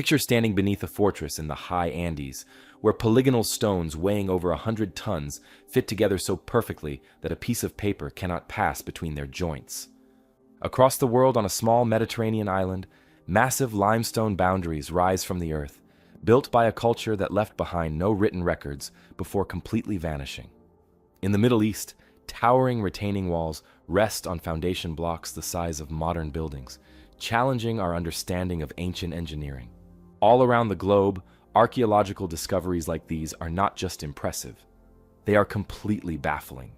Picture standing beneath a fortress in the high Andes, where polygonal stones weighing over 100 tons fit together so perfectly that a piece of paper cannot pass between their joints. Across the world on a small Mediterranean island, massive limestone boundaries rise from the earth, built by a culture that left behind no written records before completely vanishing. In the Middle East, towering retaining walls rest on foundation blocks the size of modern buildings, challenging our understanding of ancient engineering. All around the globe, archaeological discoveries like these are not just impressive, they are completely baffling.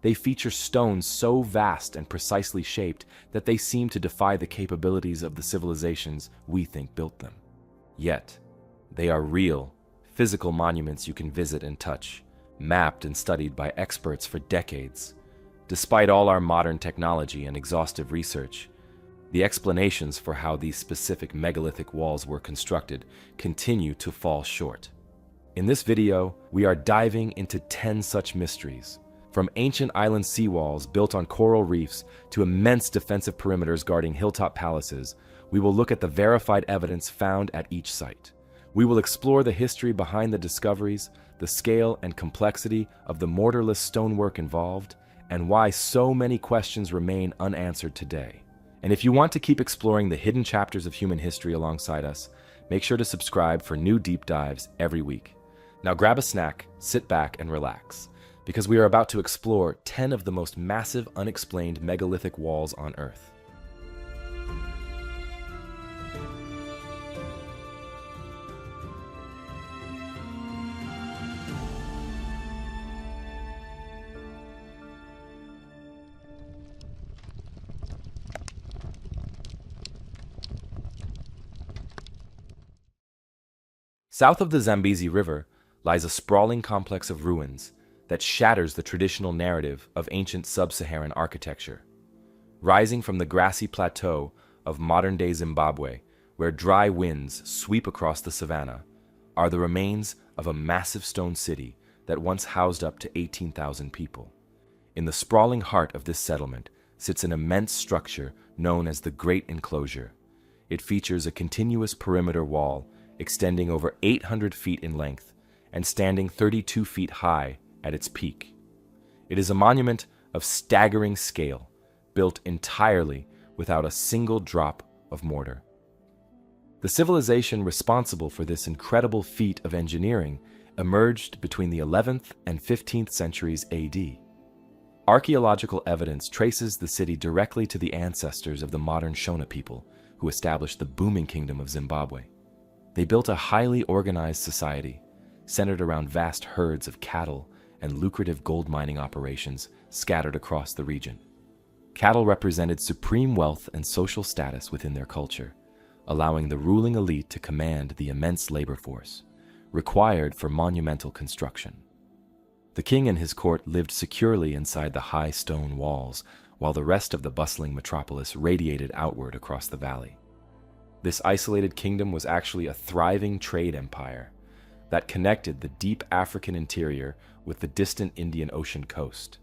They feature stones so vast and precisely shaped that they seem to defy the capabilities of the civilizations we think built them. Yet, they are real, physical monuments you can visit and touch, mapped and studied by experts for decades. Despite all our modern technology and exhaustive research, the explanations for how these specific megalithic walls were constructed continue to fall short. In this video, we are diving into 10 such mysteries, from ancient island seawalls built on coral reefs to immense defensive perimeters guarding hilltop palaces. We will look at the verified evidence found at each site. We will explore the history behind the discoveries, the scale and complexity of the mortarless stonework involved, and why so many questions remain unanswered today. And if you want to keep exploring the hidden chapters of human history alongside us, make sure to subscribe for new deep dives every week. Now grab a snack, sit back, and relax, because we are about to explore 10 of the most massive unexplained megalithic walls on Earth. South of the Zambezi River lies a sprawling complex of ruins that shatters the traditional narrative of ancient sub-Saharan architecture. Rising from the grassy plateau of modern-day Zimbabwe, where dry winds sweep across the savanna, are the remains of a massive stone city that once housed up to 18,000 people. In the sprawling heart of this settlement sits an immense structure known as the Great Enclosure. It features a continuous perimeter wall extending over 800 feet in length and standing 32 feet high at its peak. It is a monument of staggering scale, built entirely without a single drop of mortar. The civilization responsible for this incredible feat of engineering emerged between the 11th and 15th centuries AD. Archaeological evidence traces the city directly to the ancestors of the modern Shona people who established the booming kingdom of Zimbabwe. They built a highly organized society, centered around vast herds of cattle and lucrative gold mining operations scattered across the region. Cattle represented supreme wealth and social status within their culture, allowing the ruling elite to command the immense labor force required for monumental construction. The king and his court lived securely inside the high stone walls, while the rest of the bustling metropolis radiated outward across the valley. This isolated kingdom was actually a thriving trade empire that connected the deep African interior with the distant Indian Ocean coast.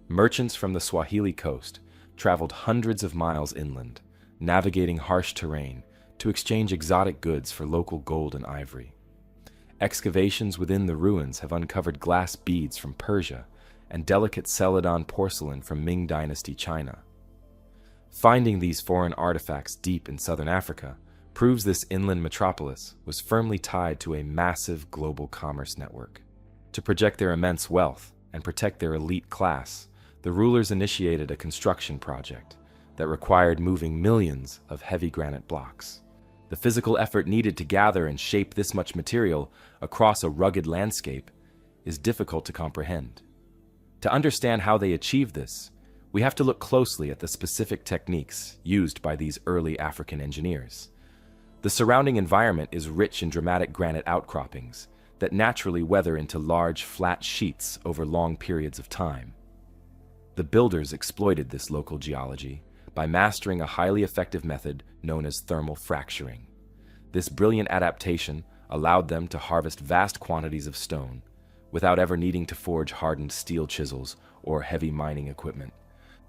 Merchants from the Swahili coast traveled hundreds of miles inland, navigating harsh terrain to exchange exotic goods for local gold and ivory. Excavations within the ruins have uncovered glass beads from Persia and delicate Celadon porcelain from Ming Dynasty China. Finding these foreign artifacts deep in southern Africa proves this inland metropolis was firmly tied to a massive global commerce network. To project their immense wealth and protect their elite class, the rulers initiated a construction project that required moving millions of heavy granite blocks. The physical effort needed to gather and shape this much material across a rugged landscape is difficult to comprehend. To understand how they achieved this, we have to look closely at the specific techniques used by these early African engineers. The surrounding environment is rich in dramatic granite outcroppings that naturally weather into large, flat sheets over long periods of time. The builders exploited this local geology by mastering a highly effective method known as thermal fracturing. This brilliant adaptation allowed them to harvest vast quantities of stone without ever needing to forge hardened steel chisels or heavy mining equipment.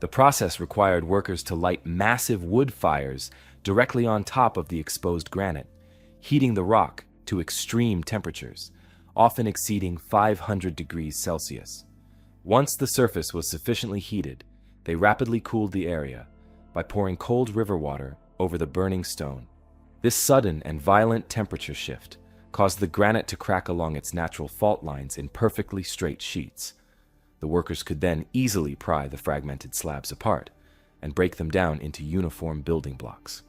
The process required workers to light massive wood fires directly on top of the exposed granite, heating the rock to extreme temperatures, often exceeding 500 degrees Celsius. Once the surface was sufficiently heated, they rapidly cooled the area by pouring cold river water over the burning stone. This sudden and violent temperature shift caused the granite to crack along its natural fault lines in perfectly straight sheets. The workers could then easily pry the fragmented slabs apart and break them down into uniform building blocks.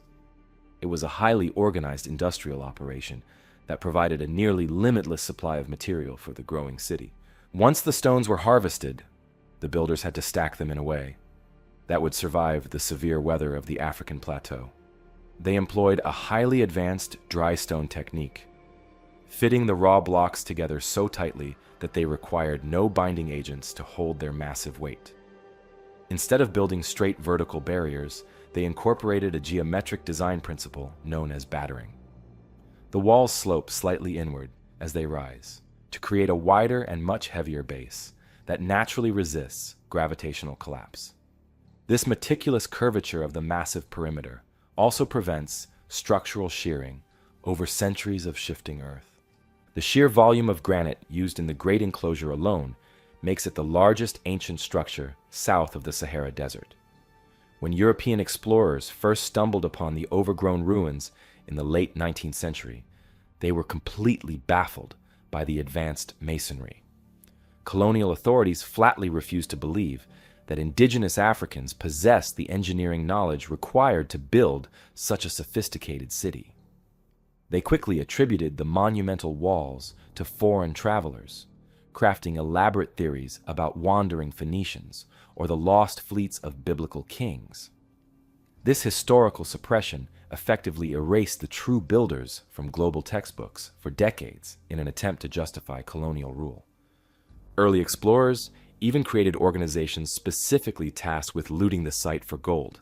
It was a highly organized industrial operation that provided a nearly limitless supply of material for the growing city. Once the stones were harvested, the builders had to stack them in a way that would survive the severe weather of the African plateau. They employed a highly advanced dry stone technique, fitting the raw blocks together so tightly that they required no binding agents to hold their massive weight. Instead of building straight vertical barriers, they incorporated a geometric design principle known as battering. The walls slope slightly inward as they rise, to create a wider and much heavier base that naturally resists gravitational collapse. This meticulous curvature of the massive perimeter also prevents structural shearing over centuries of shifting earth. The sheer volume of granite used in the Great Enclosure alone makes it the largest ancient structure south of the Sahara Desert. When European explorers first stumbled upon the overgrown ruins in the late 19th century, they were completely baffled by the advanced masonry. Colonial authorities flatly refused to believe that indigenous Africans possessed the engineering knowledge required to build such a sophisticated city. They quickly attributed the monumental walls to foreign travelers, crafting elaborate theories about wandering Phoenicians or the lost fleets of biblical kings. This historical suppression effectively erased the true builders from global textbooks for decades in an attempt to justify colonial rule. Early explorers even created organizations specifically tasked with looting the site for gold,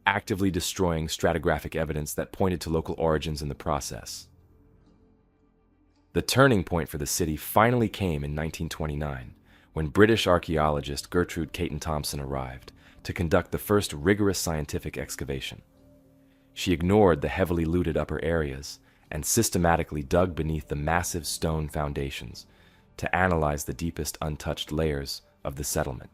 actively destroying stratigraphic evidence that pointed to local origins in the process. The turning point for the city finally came in 1929, when British archaeologist Gertrude Caton Thompson arrived to conduct the first rigorous scientific excavation. She ignored the heavily looted upper areas and systematically dug beneath the massive stone foundations to analyze the deepest untouched layers of the settlement.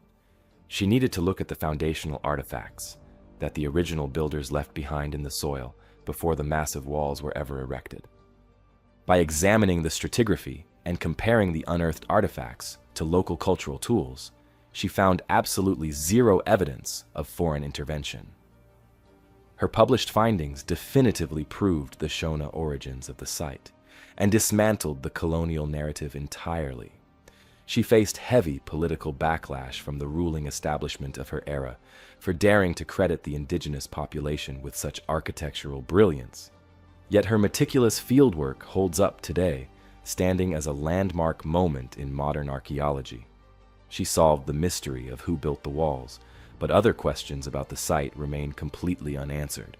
She needed to look at the foundational artifacts that the original builders left behind in the soil before the massive walls were ever erected. By examining the stratigraphy and comparing the unearthed artifacts to local cultural tools, she found absolutely zero evidence of foreign intervention. Her published findings definitively proved the Shona origins of the site and dismantled the colonial narrative entirely. She faced heavy political backlash from the ruling establishment of her era for daring to credit the indigenous population with such architectural brilliance. Yet her meticulous fieldwork holds up today, standing as a landmark moment in modern archaeology. She solved the mystery of who built the walls, but other questions about the site remain completely unanswered.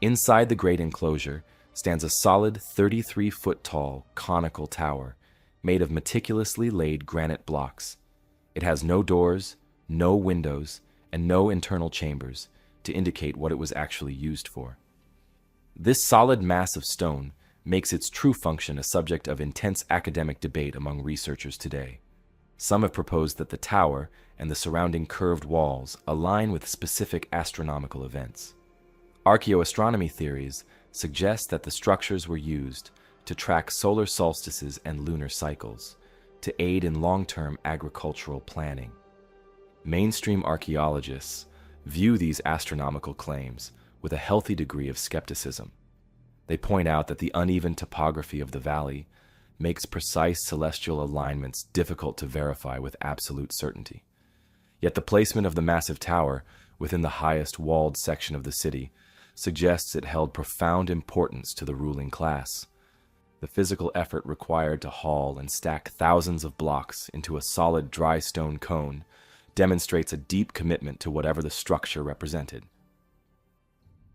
Inside the Great Enclosure stands a solid 33-foot-tall conical tower made of meticulously laid granite blocks. It has no doors, no windows, and no internal chambers to indicate what it was actually used for. This solid mass of stone makes its true function a subject of intense academic debate among researchers today. Some have proposed that the tower and the surrounding curved walls align with specific astronomical events. Archaeoastronomy theories suggest that the structures were used to track solar solstices and lunar cycles, to aid in long-term agricultural planning. Mainstream archaeologists view these astronomical claims with a healthy degree of skepticism. They point out that the uneven topography of the valley makes precise celestial alignments difficult to verify with absolute certainty. Yet the placement of the massive tower within the highest walled section of the city suggests it held profound importance to the ruling class. The physical effort required to haul and stack thousands of blocks into a solid dry stone cone demonstrates a deep commitment to whatever the structure represented.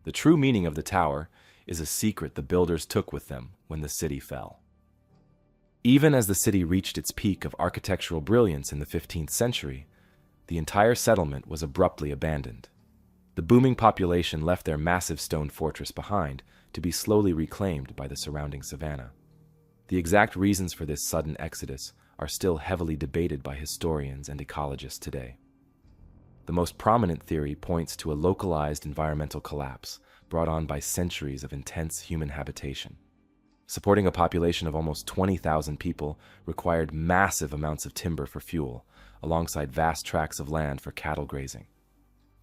The true meaning of the tower is a secret the builders took with them when the city fell. Even as the city reached its peak of architectural brilliance in the 15th century, the entire settlement was abruptly abandoned. The booming population left their massive stone fortress behind to be slowly reclaimed by the surrounding savanna. The exact reasons for this sudden exodus are still heavily debated by historians and ecologists today. The most prominent theory points to a localized environmental collapse brought on by centuries of intense human habitation. Supporting a population of almost 20,000 people required massive amounts of timber for fuel, alongside vast tracts of land for cattle grazing.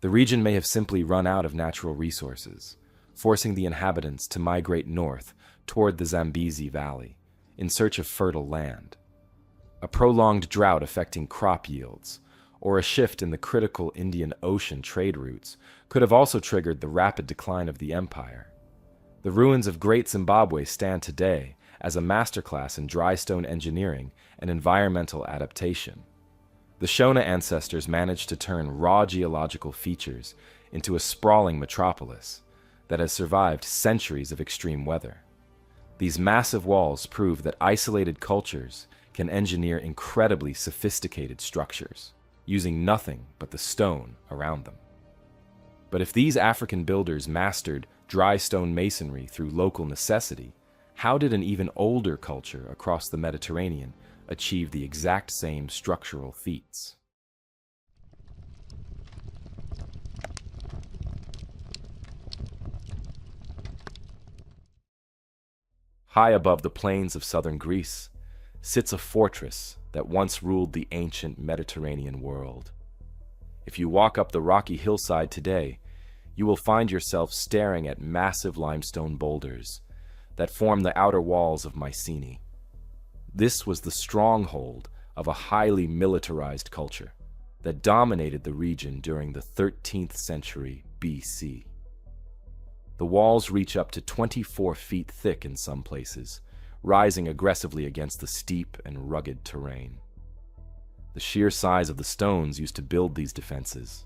The region may have simply run out of natural resources, forcing the inhabitants to migrate north toward the Zambezi Valley in search of fertile land. A prolonged drought affecting crop yields, or a shift in the critical Indian Ocean trade routes could have also triggered the rapid decline of the empire. The ruins of Great Zimbabwe stand today as a masterclass in dry stone engineering and environmental adaptation. The Shona ancestors managed to turn raw geological features into a sprawling metropolis that has survived centuries of extreme weather. These massive walls prove that isolated cultures can engineer incredibly sophisticated structures, using nothing but the stone around them. But if these African builders mastered dry stone masonry through local necessity, how did an even older culture across the Mediterranean achieve the exact same structural feats? High above the plains of southern Greece sits a fortress that once ruled the ancient Mediterranean world. If you walk up the rocky hillside today, you will find yourself staring at massive limestone boulders that form the outer walls of Mycenae. This was the stronghold of a highly militarized culture that dominated the region during the 13th century BC. The walls reach up to 24 feet thick in some places, rising aggressively against the steep and rugged terrain. The sheer size of the stones used to build these defenses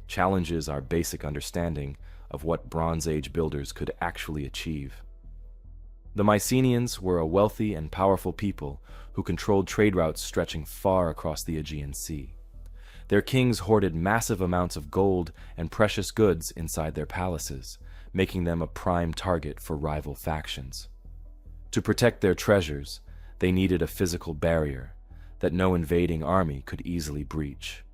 challenges our basic understanding of what Bronze Age builders could actually achieve. The Mycenaeans were a wealthy and powerful people who controlled trade routes stretching far across the Aegean Sea. Their kings hoarded massive amounts of gold and precious goods inside their palaces, making them a prime target for rival factions. To protect their treasures, they needed a physical barrier that no invading army could easily breach.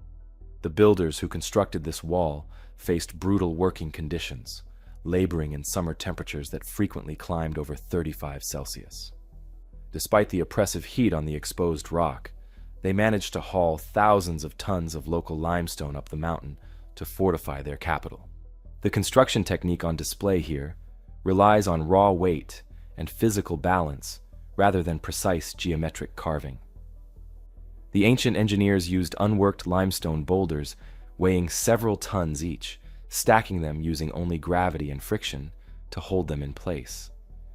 The builders who constructed this wall faced brutal working conditions, laboring in summer temperatures that frequently climbed over 35 Celsius. Despite the oppressive heat on the exposed rock, they managed to haul thousands of tons of local limestone up the mountain to fortify their capital. The construction technique on display here relies on raw weight and physical balance rather than precise geometric carving. The ancient engineers used unworked limestone boulders weighing several tons each, stacking them using only gravity and friction to hold them in place.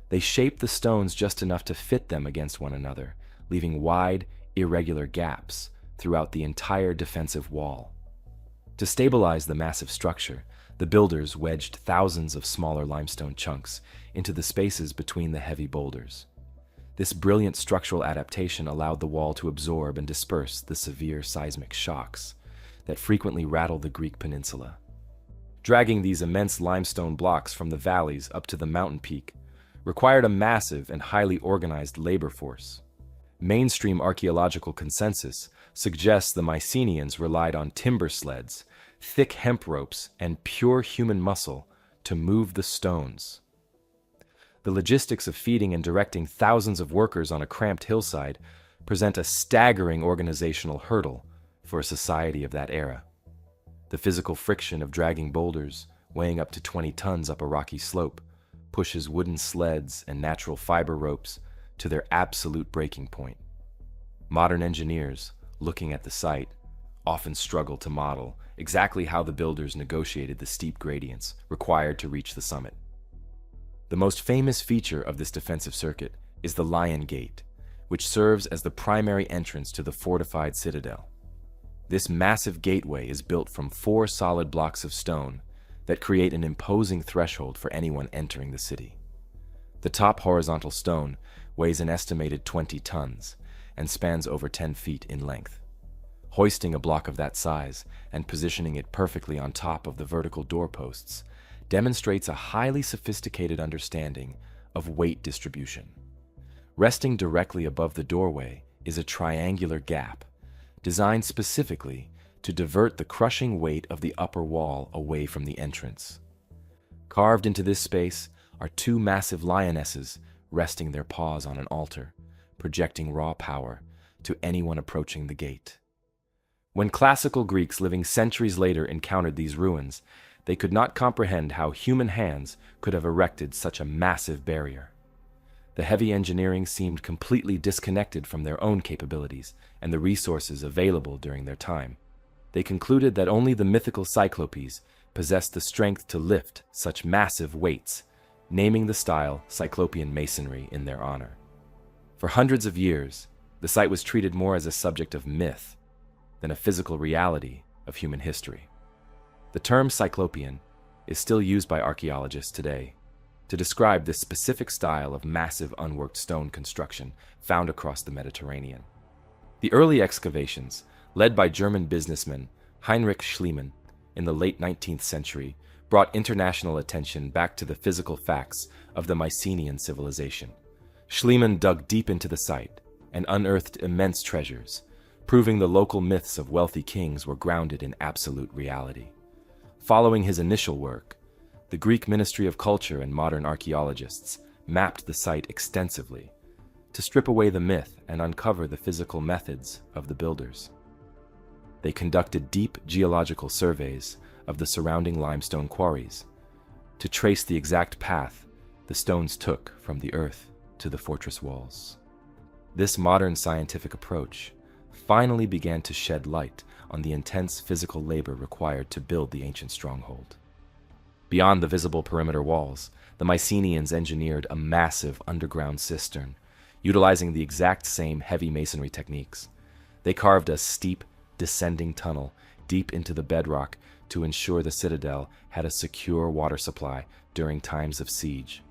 They shaped the stones just enough to fit them against one another, leaving wide, irregular gaps throughout the entire defensive wall. To stabilize the massive structure, the builders wedged thousands of smaller limestone chunks into the spaces between the heavy boulders. This brilliant structural adaptation allowed the wall to absorb and disperse the severe seismic shocks that frequently rattle the Greek peninsula. Dragging these immense limestone blocks from the valleys up to the mountain peak required a massive and highly organized labor force. Mainstream archaeological consensus suggests the Mycenaeans relied on timber sleds, thick hemp ropes, and pure human muscle to move the stones. The logistics of feeding and directing thousands of workers on a cramped hillside present a staggering organizational hurdle for a society of that era. The physical friction of dragging boulders, weighing up to 20 tons up a rocky slope, pushes wooden sleds and natural fiber ropes to their absolute breaking point. Modern engineers, looking at the site, often struggle to model exactly how the builders negotiated the steep gradients required to reach the summit. The most famous feature of this defensive circuit is the Lion Gate, which serves as the primary entrance to the fortified citadel. This massive gateway is built from 4 solid blocks of stone that create an imposing threshold for anyone entering the city. The top horizontal stone weighs an estimated 20 tons and spans over 10 feet in length. Hoisting a block of that size and positioning it perfectly on top of the vertical doorposts demonstrates a highly sophisticated understanding of weight distribution. Resting directly above the doorway is a triangular gap, designed specifically to divert the crushing weight of the upper wall away from the entrance. Carved into this space are two massive lionesses resting their paws on an altar, projecting raw power to anyone approaching the gate. When classical Greeks living centuries later encountered these ruins, they could not comprehend how human hands could have erected such a massive barrier. The heavy engineering seemed completely disconnected from their own capabilities and the resources available during their time. They concluded that only the mythical Cyclopes possessed the strength to lift such massive weights, naming the style Cyclopean masonry in their honor. For hundreds of years, the site was treated more as a subject of myth than a physical reality of human history. The term Cyclopean is still used by archaeologists today to describe this specific style of massive unworked stone construction found across the Mediterranean. The early excavations, led by German businessman Heinrich Schliemann in the late 19th century, brought international attention back to the physical facts of the Mycenaean civilization. Schliemann dug deep into the site and unearthed immense treasures, proving the local myths of wealthy kings were grounded in absolute reality. Following his initial work, the Greek Ministry of Culture and modern archaeologists mapped the site extensively to strip away the myth and uncover the physical methods of the builders. They conducted deep geological surveys of the surrounding limestone quarries to trace the exact path the stones took from the earth to the fortress walls. This modern scientific approach finally began to shed light on the intense physical labor required to build the ancient stronghold. Beyond the visible perimeter walls, the Mycenaeans engineered a massive underground cistern, utilizing the exact same heavy masonry techniques. They carved a steep, descending tunnel deep into the bedrock to ensure the citadel had a secure water supply during times of siege.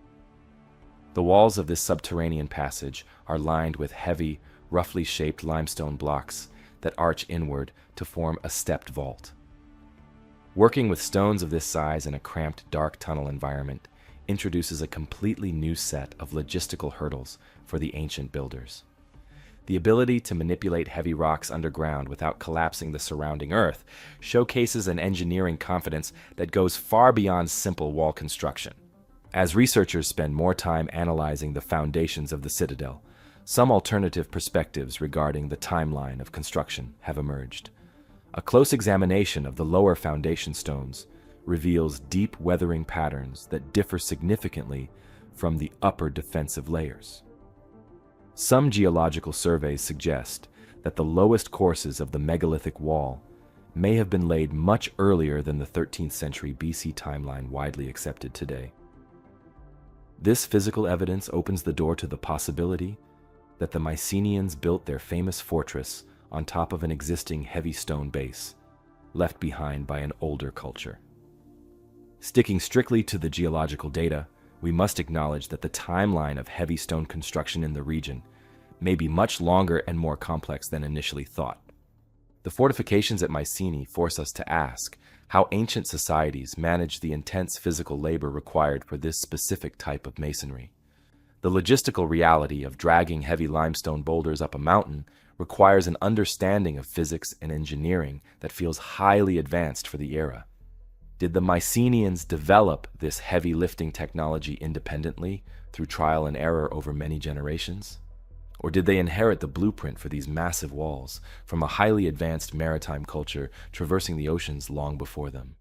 The walls of this subterranean passage are lined with heavy, roughly shaped limestone blocks that arch inward to form a stepped vault. Working with stones of this size in a cramped, dark tunnel environment introduces a completely new set of logistical hurdles for the ancient builders. The ability to manipulate heavy rocks underground without collapsing the surrounding earth showcases an engineering confidence that goes far beyond simple wall construction. As researchers spend more time analyzing the foundations of the citadel, some alternative perspectives regarding the timeline of construction have emerged. A close examination of the lower foundation stones reveals deep weathering patterns that differ significantly from the upper defensive layers. Some geological surveys suggest that the lowest courses of the megalithic wall may have been laid much earlier than the 13th century BC timeline widely accepted today. This physical evidence opens the door to the possibility that the Mycenaeans built their famous fortress on top of an existing heavy stone base, left behind by an older culture. Sticking strictly to the geological data, we must acknowledge that the timeline of heavy stone construction in the region may be much longer and more complex than initially thought. The fortifications at Mycenae force us to ask how ancient societies managed the intense physical labor required for this specific type of masonry. The logistical reality of dragging heavy limestone boulders up a mountain requires an understanding of physics and engineering that feels highly advanced for the era. Did the Mycenaeans develop this heavy lifting technology independently through trial and error over many generations? Or did they inherit the blueprint for these massive walls from a highly advanced maritime culture traversing the oceans long before them?